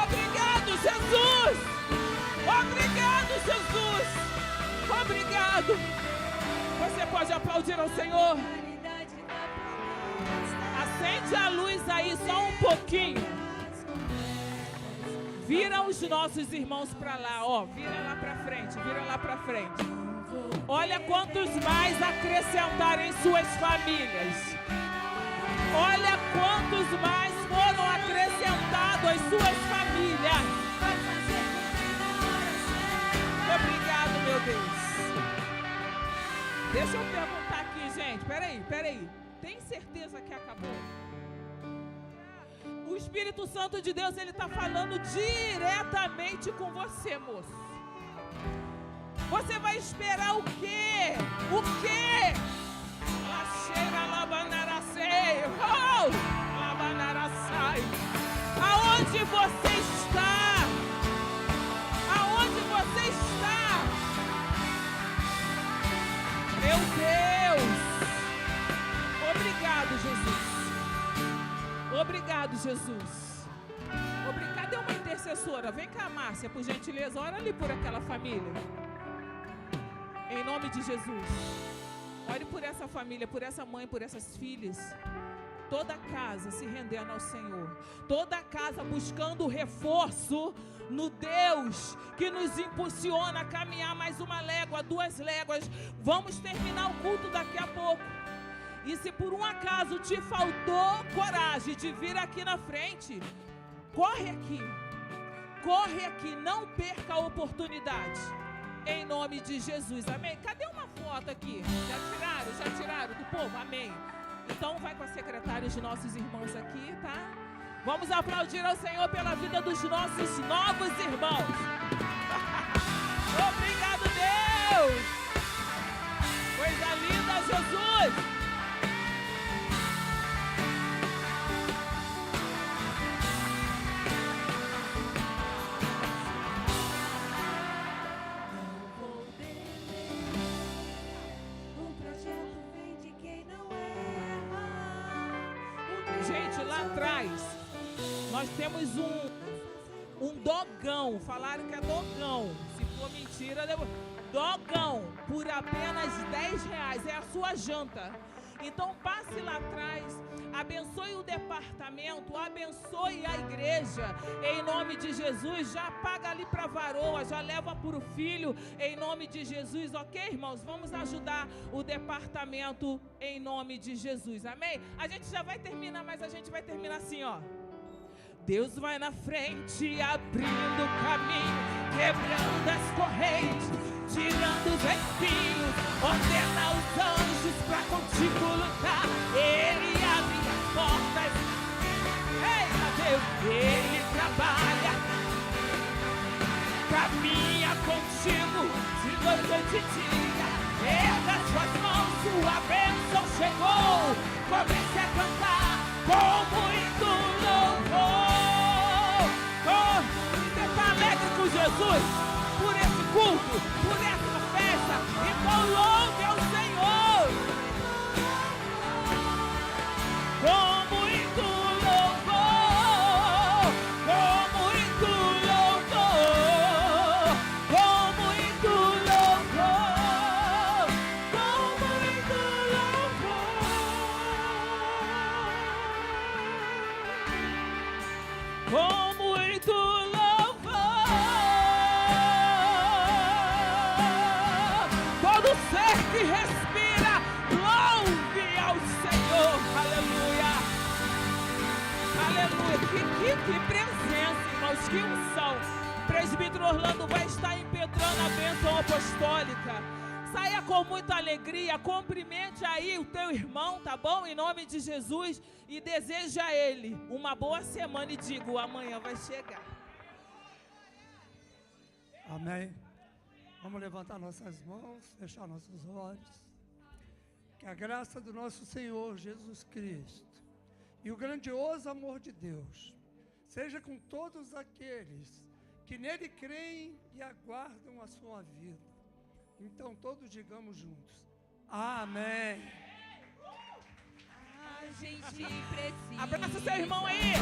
Obrigado, Jesus. Obrigado, Jesus. Obrigado. Você pode aplaudir ao Senhor? Acende a luz aí só um pouquinho. Vira os nossos irmãos para lá, ó. Vira lá para frente, vira lá para frente. Olha quantos mais acrescentaram em suas famílias. Olha quantos mais foram acrescentados às suas famílias. Obrigado, meu Deus. Deixa eu perguntar aqui, gente. Peraí. Tem certeza que acabou? O Espírito Santo de Deus, ele está falando diretamente com você, moço. Você vai esperar o quê? O quê? Aonde você está? Aonde você está? Meu Deus! Obrigado, Jesus. Obrigado, Jesus. Cadê uma intercessora? Vem cá, Márcia, por gentileza. Ora ali por aquela família. Em nome de Jesus. Ore por essa família, por essa mãe, por essas filhas. Toda a casa se rendendo ao Senhor. Toda a casa buscando reforço no Deus que nos impulsiona a caminhar mais 1 légua, 2 léguas. Vamos terminar o culto daqui a pouco. E se por um acaso te faltou coragem de vir aqui na frente, corre aqui, não perca a oportunidade, em nome de Jesus, amém? Cadê uma foto aqui? Já tiraram do povo? Amém. Então vai com a secretária, os nossos irmãos aqui, tá? Vamos aplaudir ao Senhor pela vida dos nossos novos irmãos. Obrigado, Deus. Coisa linda, Jesus. atrás, nós temos um dogão. Falaram que é dogão. Se for mentira, dogão, por apenas R$10. É a sua janta. Então passe lá atrás, abençoe o departamento, abençoe a igreja, em nome de Jesus. Já paga ali para a varoa, já leva para o filho, em nome de Jesus, ok, irmãos? Vamos ajudar o departamento em nome de Jesus, amém? A gente já vai terminar, mas a gente vai terminar assim, ó. Deus vai na frente, abrindo o caminho, quebrando as correntes, tirando os espinhos, ordena os anjos pra contigo lutar. Ele abre as portas, eita Deus, ele trabalha, caminha contigo de noite e de dia. Erga suas mãos, sua bênção chegou. Comece a cantar com muito louvor. Você está alegre com Jesus? Por esse culto, por essa festa? Então louve ao Senhor. Com muito louvor, com muito louvor, com muito louvor, com muito louvor, com muito louvor. Todo ser que respira, louve ao Senhor. Aleluia. Aleluia. Que presença, irmãos, que unção. O presbítero Orlando vai estar impetrando a bênção apostólica. Saia com muita alegria, cumprimente aí o teu irmão, tá bom? Em nome de Jesus. E deseja a ele uma boa semana e digo, amanhã vai chegar. Amém. Vamos levantar nossas mãos, fechar nossos olhos. Que a graça do nosso Senhor Jesus Cristo e o grandioso amor de Deus seja com todos aqueles que nele creem e aguardam a sua vida. Então todos digamos juntos, amém. A gente precisa. Abraça seu irmão aí.